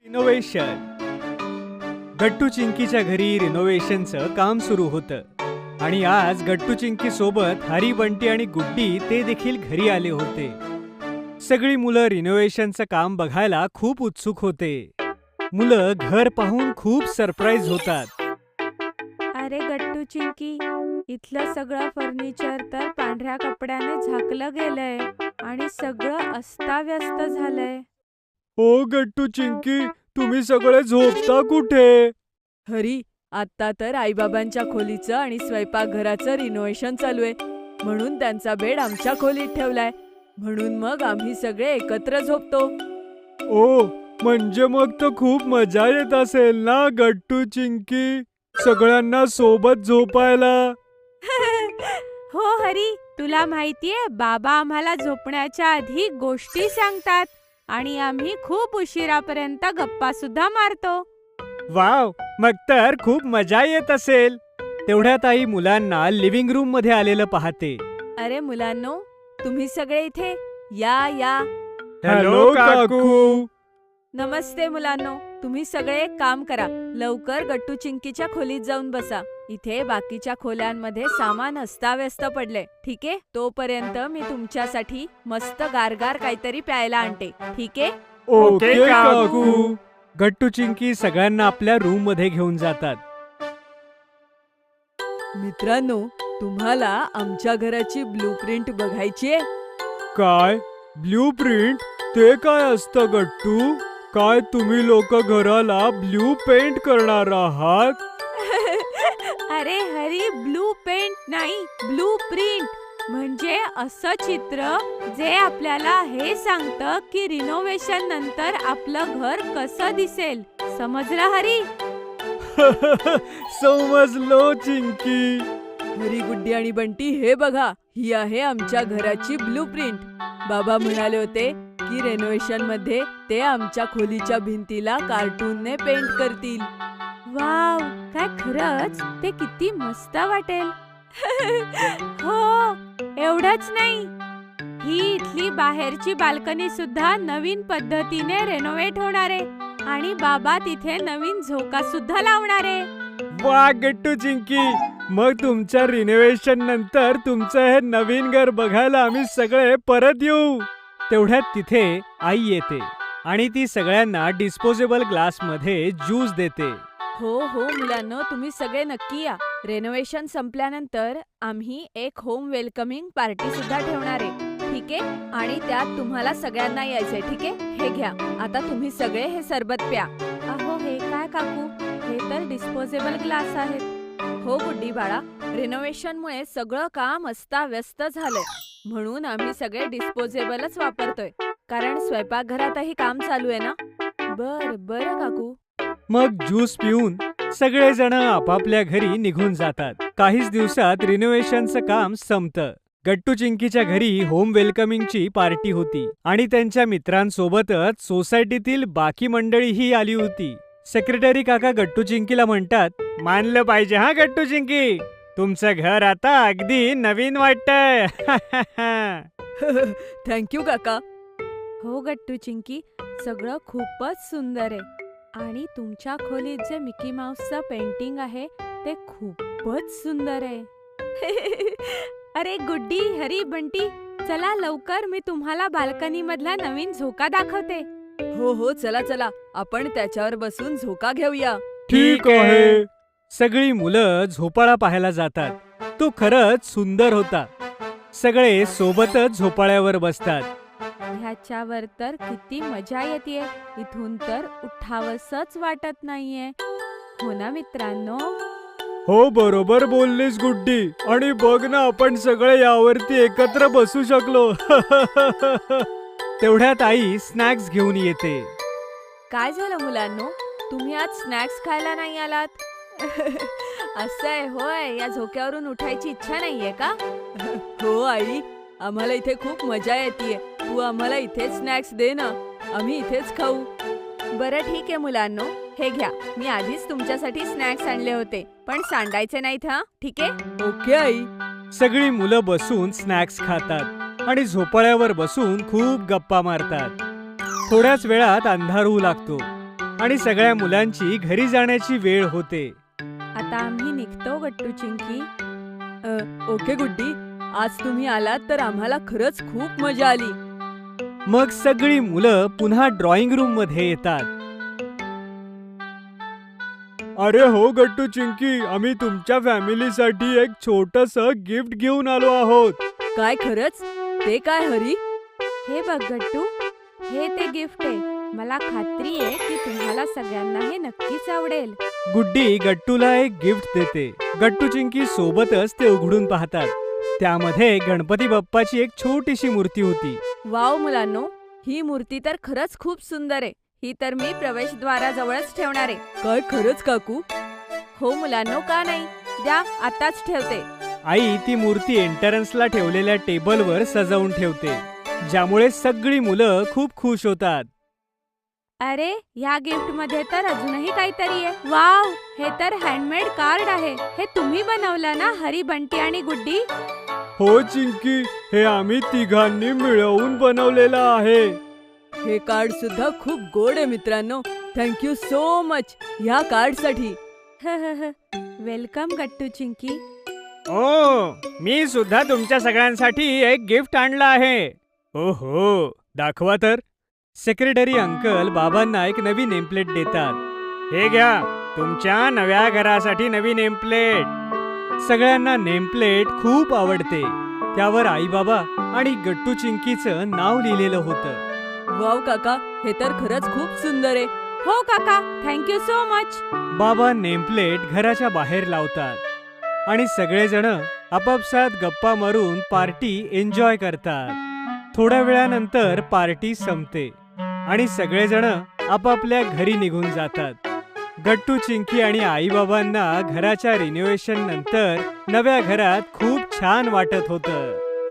Renovation. गट्टू चिंकीच्या घरी रिनोव्हेशनचं काम सुरू होतं आणि आज गट्टू चिंकी सोबत हरी, बंटी आणि गुड्डी ते देखील घरी आले होते. सगळी मुलं रिनोव्हेशनचं काम बघायला खूप उत्सुक होते. मुलं घर पाहून खूप सरप्राईज होतात. अरे गट्टू चिंकी, इथलं सगळं फर्निचर तर पांढऱ्या कपड्याने झाकलं गेलंय आणि सगळं अस्ताव्यस्त झालंय. ओ गट्टू चिंकी, तुम्ही सगळे झोपता कुठे? हरी, आता तर आईबाबांच्या खोलीचं आणि स्वयंपाकघराचं रिनोव्हेशन चालू आहे, म्हणून त्यांचा बेड आमच्या खोलीत ठेवलाय. म्हणून मग आम्ही सगळे एकत्र झोपतो. ओ, म्हणजे मग तर खूप मजा येत असेल ना गट्टू चिंकी, सगळ्यांना सोबत झोपायला. हो हरी, तुला माहितीये बाबा आम्हाला झोपण्याच्या आधी गोष्टी सांगतात आणि आम्ही खूप उशिरापर्यंत गप्पा सुद्धा मारतो. वाव, मग तर खूप मजा येत असेल. तेवढ्यात आई मुलांना लिव्हिंग रूम मध्ये आलेलं पाहते. अरे मुलांनो, तुम्ही सगळे इथे या या. हॅलो काकू. नमस्ते मुलांनो, तुम्ही सगळे एक काम करा, लवकर गट्टू चिंकीच्या खोलीत जाऊन बसा. इथे बाकीच्या खोल्यांमध्ये सामान अस्ताव्यस्त पडले, ठीक आहे? तोपर्यंत मी तुमच्यासाठी मस्त गारगार काहीतरी प्यायला आणते, ठीक आहे? ओके काकू. गट्टू चिंकी सगळ्यांना आपल्या रूम मध्ये घेऊन जातात. मित्रांनो, तुम्हाला आमच्या घराची ब्लूप्रिंट बघायची आहे? काय ब्ल्यू प्रिंट? ते काय असतं गट्टू? काय तुम्ही लोक घराला ब्ल्यू पेंट करणार आहात? अरे हरी, ब्लू पेंट नाही, ब्लू प्रिंट म्हणजे असं चित्र जे आपल्याला हे सांगतं की रिनोव्हेशन नंतर आपलं घर कसं दिसेल. समजलं हरी? समजलो चिंकी. हरी, गुड्डी आणि बंटी, हे बघा, ही आहे आमच्या घराची ब्लूप्रिंट. बाबा म्हणाले होते की रेनोव्हेशन मध्ये ते आमच्या खोलीच्या भिंतीला कार्टूनने पेंट करतील. वाव, काय खरंच ते किती मस्त वाटेल. हो, एवढंच नाही, ही इथली बाहेरची बाल्कनी सुद्धा नवीन पद्धतीने रेनोव्हेट होणार आहे आणि बाबा तिथे नवीन झोका सुद्धा लावणार आहे. वा गट्टू चिंकी, मग तुमच्या रिनोव्हेशन नंतर तुमचं हे नवीन घर बघायला आम्ही सगळे परत येऊ. तेवढ्यात तिथे आई येते आणि ती सगळ्यांना डिस्पोजेबल ग्लास मध्ये ज्यूस देते. हो हो मुलांनो, तुम्ही सगळे नक्की या. रेनोव्हेशन संपल्यानंतर आम्ही एक होम वेलकमिंग पार्टी सुद्धा ठेवणार आहे, ठीक आहे? आणि त्यात तुम्हाला सगळ्यांना यायचंय, ठीक आहे? हे घ्या, आता तुम्ही सगळे हे सरबत प्या. अहो, हे काय काकू, हे तर डिस्पोजेबल ग्लास आहेत. हो गुड्डी बाळा, रिनोव्हेशनमुळे सगळं काम अस्ताव्यस्त झालंय, म्हणून आम्ही सगळे डिस्पोजेबलच वापरतोय, कारण स्वयंपाकघरातही काम चालू आहे ना. बरं काकू. मग ज्यूस पिऊन सगळेजण आपापल्या घरी निघून जातात. काहीच दिवसात रिनोव्हेशनचं काम संपतं. गट्टू चिंकीच्या घरी होम वेलकमिंगची पार्टी होती आणि त्यांच्या मित्रांसोबतच सोसायटीतील बाकी मंडळीही आली होती. सेक्रेटरी काका गट्टू चिंकीला म्हणतात, मानलं पाहिजे हा गट्टू चिंकी, तुमचं घर आता अगदी नवीन वाटतंय. थँक्यू काका. हो गट्टू चिंकी, सगळं खूपच सुंदर आहे आणि तुमच्या खोलीत जे मिकी माऊसचं पेंटिंग आहे ते खूपच सुंदर आहे. अरे गुड्डी, हरी, बंटी, चला लवकर, मी तुम्हाला बाल्कनी मधला नवीन झोका दाखवते. हो, चला, आपण त्याच्यावर बसून झोका घेऊया. ठीक आहे. सगळी मुलं झोपाळा पाहायला जातात. तो खरंच सुंदर होता. सगळे सोबतच झोपाळ्यावर बसतात. ह्याच्यावर तर किती मजा येते, इथून तर उठावसच वाटत नाहीये. हो ना मित्रांनो? हो, बरोबर बोललीस गुड्डी. आणि बघ ना, आपण सगळे यावरती एकत्र बसू शकलो. तेवढ्यात आई स्नॅक्स घेऊन येते. काय झालं मुलांनो, तुम्ही आज स्नॅक्स खायला नाही आलात? असं आहे होय, या झोक्यावरून उठायची इच्छा नाहीये का? हो आई, आम्हाला इथे खूप मजा येते. तू आम्हाला इथेच स्नॅक्स दे ना, आम्ही इथेच खाऊ. बरं ठीक आहे मुलांनो, हे घ्या, मी आधीच तुमच्यासाठी स्नॅक्स आणले होते, पण सांडायचे नाहीत हा, ठीक आहे? Okay I. सगळी मुलं बसून स्नॅक्स खातात आणि झोपाळ्यावर बसून खूप गप्पा मारतात. थोड्याच वेळात अंधार होऊ लागतो. आणि सगळ्या मुलांची घरी जाण्याची वेळ होते. आता आम्ही निघतो गट्टू चिंकी. ओके गुड्डी, आज तुम्ही आलात तर आम्हाला खरंच खूप मजा आली. मग सगळी मुलं पुन्हा ड्रॉइंग रूम मध्ये येतात. अरे हो गट्टू चिंकी, आम्ही तुमच्या फॅमिलीसाठी एक छोटस गिफ्ट घेऊन आलो आहोत. काय खरंच? ते काय हरी? हे बघ गट्टू, हे ते गिफ्ट आहे. मला खात्री आहे की तुम्हाला सगळ्यांना हे नक्कीच आवडेल. गुड्डी गट्टूला एक गिफ्ट देते. गट्टू चिंकी सोबतच ते उघडून पाहतात. त्यामध्ये गणपती बाप्पाची एक छोटीशी मूर्ती होती. वाव मुलांनो, ही मूर्ती तर खरंच खूप सुंदर आहे. ही तर मी प्रवेशद्वाराजवळच ठेवणार आहे. काय खरंच काकू? हो मुलांनो, का नाही? द्या, आताच ठेवते. आई ती मूर्ती एंट्रन्सला ठेवलेल्या टेबलवर सजवून ठेवते, ज्यामुळे सगळी मुलं खूप खुश होतात. अरे, ह्या गिफ्ट मध्ये तर अजूनही काहीतरी आहे. वाव, हे तर हँडमेड कार्ड आहे. हे तुम्ही बनवलं ना हरी, बंटी आणि गुड्डी? हो चिंकी, हे आम्ही तिघांनी मिळवून बनवलेलं आहे. हे कार्ड सुद्धा खूप गोड आहे मित्रांनो. थँक्यू सो मच ह्या कार्डसाठी. वेलकम गट्टू चिंकी. ओ, मी सुद्धा तुमच्या सगळ्यांसाठी एक गिफ्ट आणलं आहे. ओहो, दाखवा तर. सेक्रेटरी अंकल बाबांना एक नवी नेमप्लेट देतात. हे घ्या, तुमच्या नव्या घरासाठी नवी नेमप्लेट. सगळ्यांना नेमप्लेट खूप आवडते. त्यावर आई बाबा आणि गट्टू चिंकीचं नाव लिहिलेलं होतं. वाव काका, हे तर खरंच खूप सुंदर आहे. हो काका, थँक्यू सो मच. बाबा नेमप्लेट घराच्या बाहेर लावतात आणि सगळेजण आपापसात गप्पा मारून पार्टी एन्जॉय करतात. थोड्या वेळानंतर पार्टी संपते आणि सगळेजण आपापल्या घरी निघून जातात. गट्टू चिंकी आणि आईबाबांना घराच्या रिनोव्हेशन नंतर नव्या घरात खूप छान वाटत होतं.